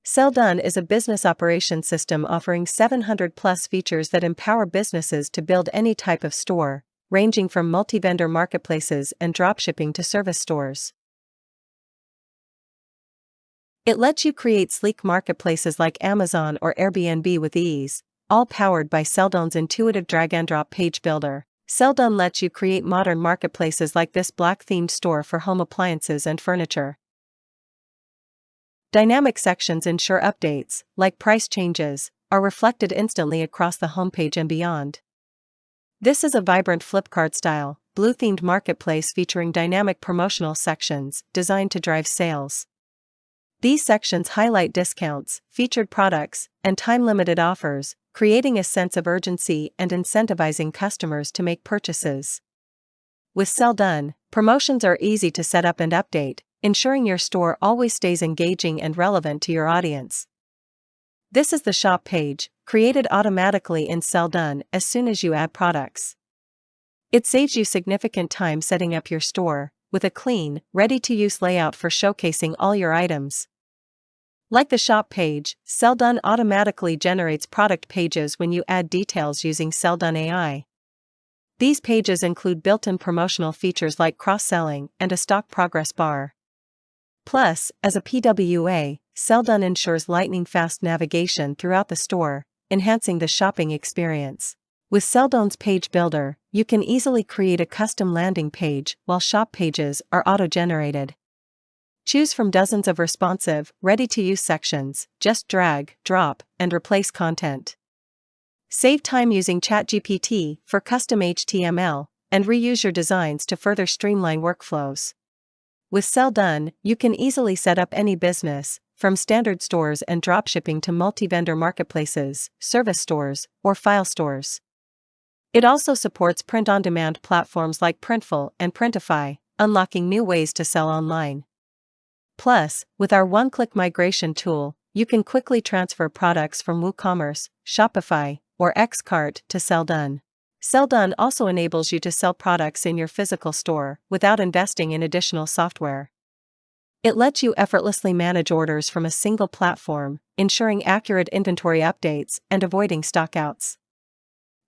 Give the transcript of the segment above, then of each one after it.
Selldone is a business operations system offering 700+ features that empower businesses to build any type of store, ranging from multi-vendor marketplaces and dropshipping to service stores. It lets you create sleek marketplaces like Amazon or Airbnb with ease, all powered by Selldone's intuitive drag-and-drop page builder. Selldone lets you create modern marketplaces like this black-themed store for home appliances and furniture. Dynamic sections ensure updates, like price changes, are reflected instantly across the homepage and beyond. This is a vibrant Flipkart-style, blue-themed marketplace featuring dynamic promotional sections designed to drive sales. These sections highlight discounts, featured products, and time-limited offers, creating a sense of urgency and incentivizing customers to make purchases. With Selldone, promotions are easy to set up and update, ensuring your store always stays engaging and relevant to your audience. This is the shop page, created automatically in Selldone as soon as you add products. It saves you significant time setting up your store, with a clean, ready-to-use layout for showcasing all your items. Like the shop page, Selldone automatically generates product pages when you add details using Selldone AI. These pages include built-in promotional features like cross-selling and a stock progress bar. Plus, as a PWA, Selldone ensures lightning-fast navigation throughout the store, enhancing the shopping experience. With Selldone's page builder, you can easily create a custom landing page while shop pages are auto-generated. Choose from dozens of responsive, ready-to-use sections, just drag, drop, and replace content. Save time using ChatGPT for custom HTML, and reuse your designs to further streamline workflows. With Selldone, you can easily set up any business, from standard stores and dropshipping to multi-vendor marketplaces, service stores, or file stores. It also supports print-on-demand platforms like Printful and Printify, unlocking new ways to sell online. Plus, with our one-click migration tool, you can quickly transfer products from WooCommerce, Shopify, or Xcart to Selldone. Selldone also enables you to sell products in your physical store without investing in additional software. It lets you effortlessly manage orders from a single platform, ensuring accurate inventory updates and avoiding stockouts.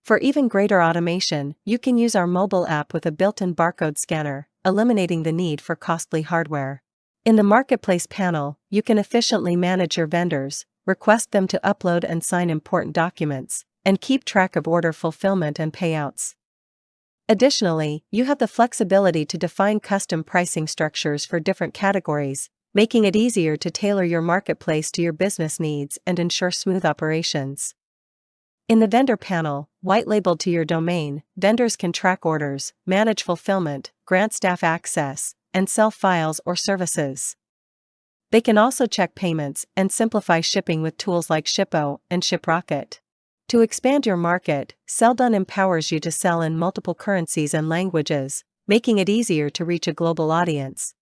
For even greater automation, you can use our mobile app with a built-in barcode scanner, eliminating the need for costly hardware. In the Marketplace panel, you can efficiently manage your vendors, request them to upload and sign important documents, and keep track of order fulfillment and payouts. Additionally, you have the flexibility to define custom pricing structures for different categories, making it easier to tailor your marketplace to your business needs and ensure smooth operations. In the vendor panel, white-labeled to your domain, vendors can track orders, manage fulfillment, grant staff access, and sell files or services. They can also check payments and simplify shipping with tools like Shippo and ShipRocket. To expand your market, Selldone empowers you to sell in multiple currencies and languages, making it easier to reach a global audience.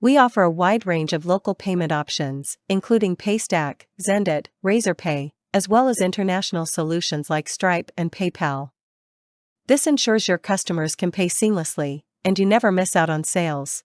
We offer a wide range of local payment options, including Paystack, Xendit, Razorpay, as well as international solutions like Stripe and PayPal. This ensures your customers can pay seamlessly, and you never miss out on sales.